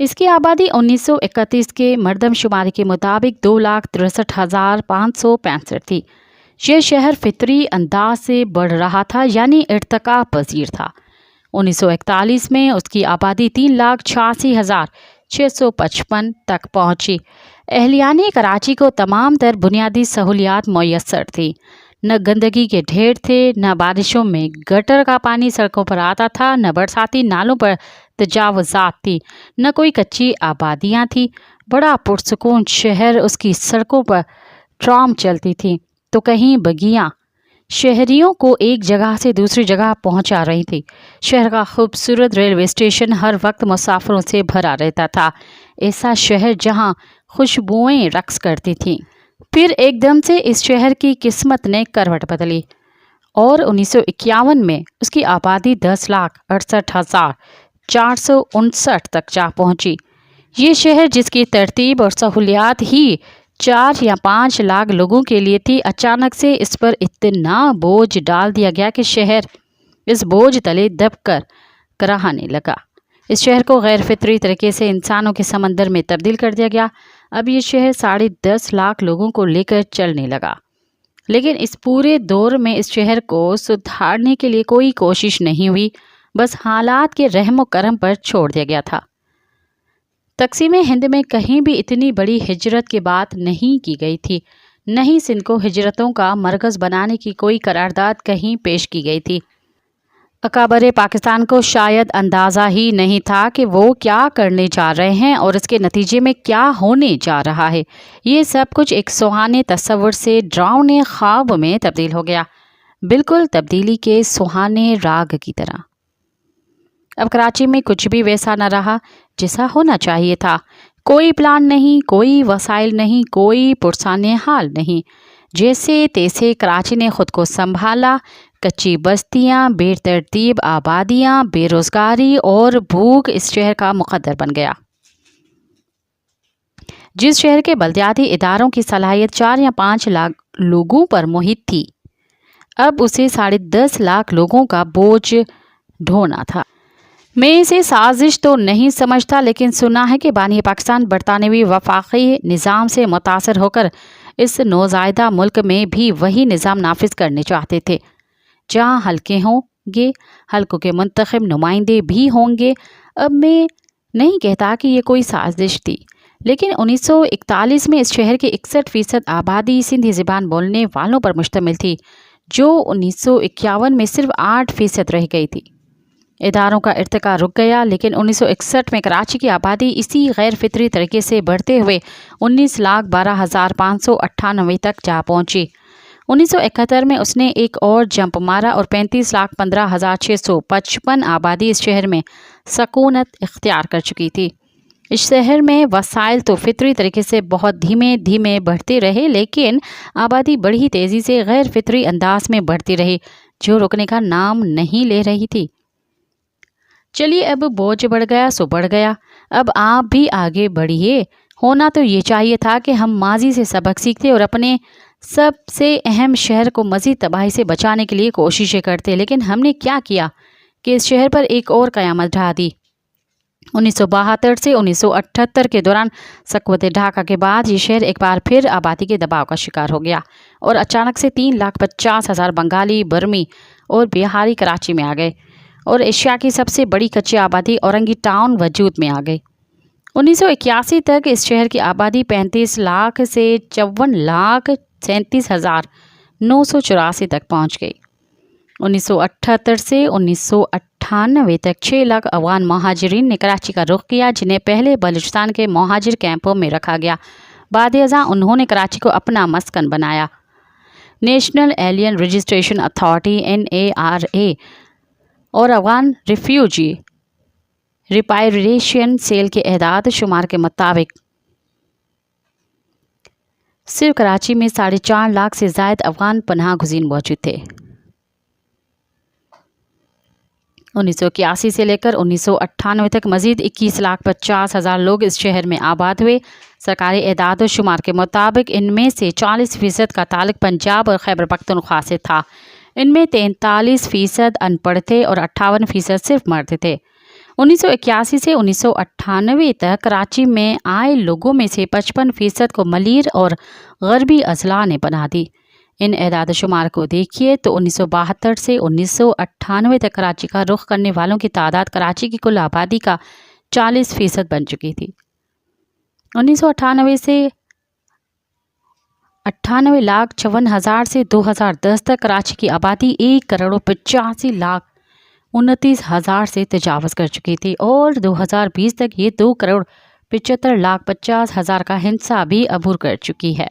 [SPEAKER 2] इसकी आबादी 1931 के मरदमशुमारी के मुताबिक 2,63,565 थी। यह शहर फितरी अंदाज से बढ़ रहा था, यानी इर्तिका पजीर था। 1941 में उसकी आबादी 3,86,655 तक पहुंची। अहलियाने कराची को तमाम तर बुनियादी सहूलियात मुयस्सर थी। न गंदगी के ढेर थे, न बारिशों में गटर का पानी सड़कों पर आता था, न बरसाती नालों पर तजावुज़ात थी, न कोई कच्ची आबादियाँ थी। बड़ा पुरसुकून शहर, उसकी सड़कों पर ट्राम चलती थी तो कहीं बगियाँ शहरियों को एक जगह से दूसरी जगह पहुंचा रही थी। शहर का खूबसूरत रेलवे स्टेशन हर वक्त मुसाफिरों से भरा रहता था। ऐसा शहर जहां खुशबुएं रक्स करती थीं। फिर एकदम से इस शहर की किस्मत ने करवट बदली और 1951 में उसकी आबादी 10,68,459 तक जा पहुंची। ये शहर जिसकी तरतीब और सहूलियात ही 4 या 5 लाख लोगों के लिए थी, अचानक से इस पर इतना बोझ डाल दिया गया कि शहर इस बोझ तले दबकर कराहने लगा। इस शहर को गैर फितरी तरीके से इंसानों के समंदर में तब्दील कर दिया गया। अब ये शहर 10.5 लाख लोगों को लेकर चलने लगा, लेकिन इस पूरे दौर में इस शहर को सुधारने के लिए कोई कोशिश नहीं हुई, बस हालात के रहमो करम पर छोड़ दिया गया था। तक़सीम हिंद में कहीं भी इतनी बड़ी हिजरत की बात नहीं की गई थी, न ही सिंध को हिजरतों का मरकज़ बनाने की कोई करारदाद कहीं पेश की गई थी। अकाबर पाकिस्तान को शायद अंदाज़ा ही नहीं था कि वो क्या करने जा रहे हैं और इसके नतीजे में क्या होने जा रहा है। ये सब कुछ एक सुहाने तस्वुर से डरावने ख्वाब में तब्दील हो गया, बिल्कुल तब्दीली के सुहाने राग की तरह। अब कराची में कुछ भी वैसा न रहा जैसा होना चाहिए था। कोई प्लान नहीं, कोई वसाइल नहीं, कोई पुरसाने हाल नहीं। जैसे तैसे कराची ने खुद को संभाला। कच्ची बस्तियाँ, बेतरतीब आबादियाँ, बेरोज़गारी और भूख इस शहर का मुकद्दर बन गया। जिस शहर के बल्दियाती इदारों की सलाहियत 4 या 5 लाख लोगों पर मुहित थी, अब उसे 10.5 लाख लोगों का बोझ ढोना था। मैं इसे साजिश तो नहीं समझता, लेकिन सुना है कि बानी पाकिस्तान बरतानवी वफाकी निज़ाम से मुतासर होकर इस नौज़ायदा मुल्क में भी वही निज़ाम नाफिज करने चाहते थे, जहाँ हल्के होंगे, हल्कों के मुंतखब नुमाइंदे भी होंगे। अब मैं नहीं कहता कि ये कोई साजिश थी, लेकिन 1941 में इस शहर की 61% आबादी सिंधी ज़बान बोलने वालों पर मुश्तमिल थी, जो 1951 में सिर्फ 8% रह गई थी। इदारों का इर्तिका रुक गया, लेकिन 1961 में कराची की आबादी इसी गैर फितरी तरीके से बढ़ते हुए 19,12,598 तक जा पहुंची। 1971 में उसने एक और जंप मारा और 35,15,655 आबादी इस शहर में सकूनत इख्तियार कर चुकी थी। इस शहर में वसाइल तो फितरी तरीके से बहुत धीमे धीमे बढ़ते रहे, लेकिन आबादी बड़ी तेज़ी से गैर फितरी अंदाज में बढ़ती रही, जो रुकने का नाम नहीं ले रही थी। चलिए, अब बोझ बढ़ गया सो बढ़ गया, अब आप भी आगे बढ़िए। होना तो ये चाहिए था कि हम माजी से सबक सीखते और अपने सबसे अहम शहर को मज़ीद तबाही से बचाने के लिए कोशिशें करते, लेकिन हमने क्या किया कि इस शहर पर एक और क़यामत ढा दी। 1972 से 1978 के दौरान सकवत ढाका के बाद ये शहर एक बार फिर आबादी के दबाव का शिकार हो गया और अचानक से 3,50,000 बंगाली, बर्मी और बिहारी कराची में आ गए और एशिया की सबसे बड़ी कच्ची आबादी औरंगी टाउन वजूद में आ गई। 1981 तक इस शहर की आबादी 35 लाख से 54,37,984 तक पहुंच गई। 1978 से 1998 तक 6 लाख अफगान महाजिरीन ने कराची का रुख किया, जिन्हें पहले बलूचिस्तान के महाजिर कैंपों में रखा गया। बाद-ए-अज़ां उन्होंने कराची को अपना मस्कन बनाया। National alien registration authority NARA और अफगान रिफ्यूजी रिपायरेशन सेल के एदाद शुमार के मुताबिक सिर्फ कराची में 4.5 लाख से ज़ायद अफगान पनाह गुज़ीन मौजूद थे। 1981 से लेकर 1998 तक मज़ीद 21,50,000 लोग इस शहर में आबाद हुए। सरकारी एदाद और शुमार के मुताबिक इनमें से 40% का ताल्लुक पंजाब और खैबर पख्तूनख्वा से था। इनमें 43% अनपढ़ थे और 58% सिर्फ मर्द थे। 1981 से 1998 तक कराची में आए लोगों में से 55% को मलीर और गरबी अजला ने बना दी। इन एदाद शुमार को देखिए तो 1972 से 1998 तक कराची का रुख करने वालों की तादाद कराची की कुल आबादी का 40% बन चुकी थी। 1998 से 98,54,000 से 2010 तक कराची की आबादी 1,85,29,000 से तजावज़ कर चुकी थी और 2020 तक ये 2,75,50,000 का हिस्सा भी अबूर कर चुकी है।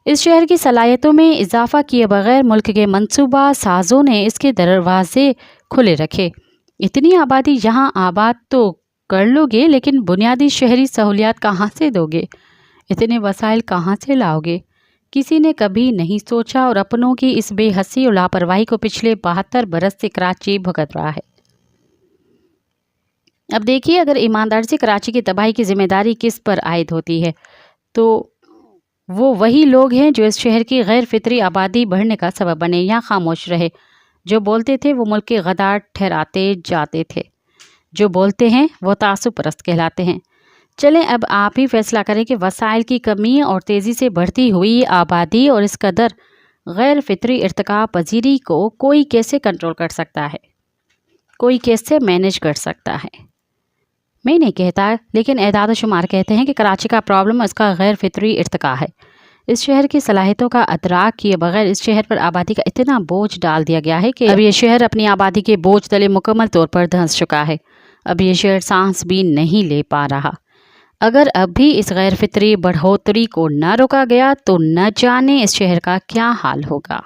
[SPEAKER 2] इस शहर की सलाहियतों में इजाफा किए बगैर मुल्क के मंसूबा साजों ने इसके दरवाजे खुले रखे। इतनी आबादी यहाँ आबाद तो कर लोगे, लेकिन बुनियादी शहरी सहूलियात कहाँ से दोगे? इतने वसाइल कहाँ से लाओगे? किसी ने कभी नहीं सोचा और अपनों की इस बेहसी और लापरवाही को पिछले 72 बरस से कराची भुगत रहा है। अब देखिए, अगर ईमानदारी से कराची की तबाही की जिम्मेदारी किस पर आयद होती है, तो वो वही लोग हैं जो इस शहर की गैर फितरी आबादी बढ़ने का सबब बने या खामोश रहे। जो बोलते थे वो मुल्क के गद्दार ठहराते जाते थे, जो बोलते हैं वो तासुब परस्त कहलाते हैं। चलें, अब आप ही फैसला करें कि वसाइल की कमी और तेज़ी से बढ़ती हुई आबादी और इस कदर गैर फितरी इर्तिका पजीरी को कोई कैसे कंट्रोल कर सकता है, कोई कैसे मैनेज कर सकता है। मैं नहीं कहता, लेकिन एदाद शुमार कहते हैं कि कराची का प्रॉब्लम इसका गैर फितरी इर्तिका है। इस शहर की सलाहियतों का अदराक किए बगैर इस शहर पर आबादी का इतना बोझ डाल दिया गया है कि अब ये शहर अपनी आबादी के बोझ तले मुकम्मल तौर पर धंस चुका है। अब ये शहर सांस भी नहीं ले पा रहा। अगर अब भी इस गैर फितरी बढ़ोतरी को न रोका गया तो न जाने इस शहर का क्या हाल होगा।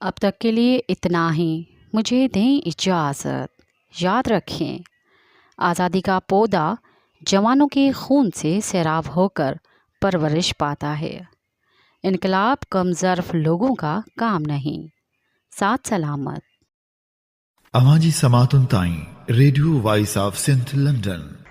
[SPEAKER 2] अब तक के लिए इतना ही। मुझे दें इजाज़त। याद रखें, आज़ादी का पौधा जवानों के खून से सैराब होकर परवरिश पाता है। इनकलाब कम ज़र्फ लोगों का काम नहीं। साथ सलामत।
[SPEAKER 1] अवाजी समातुन ताई radio voice of Sindh London.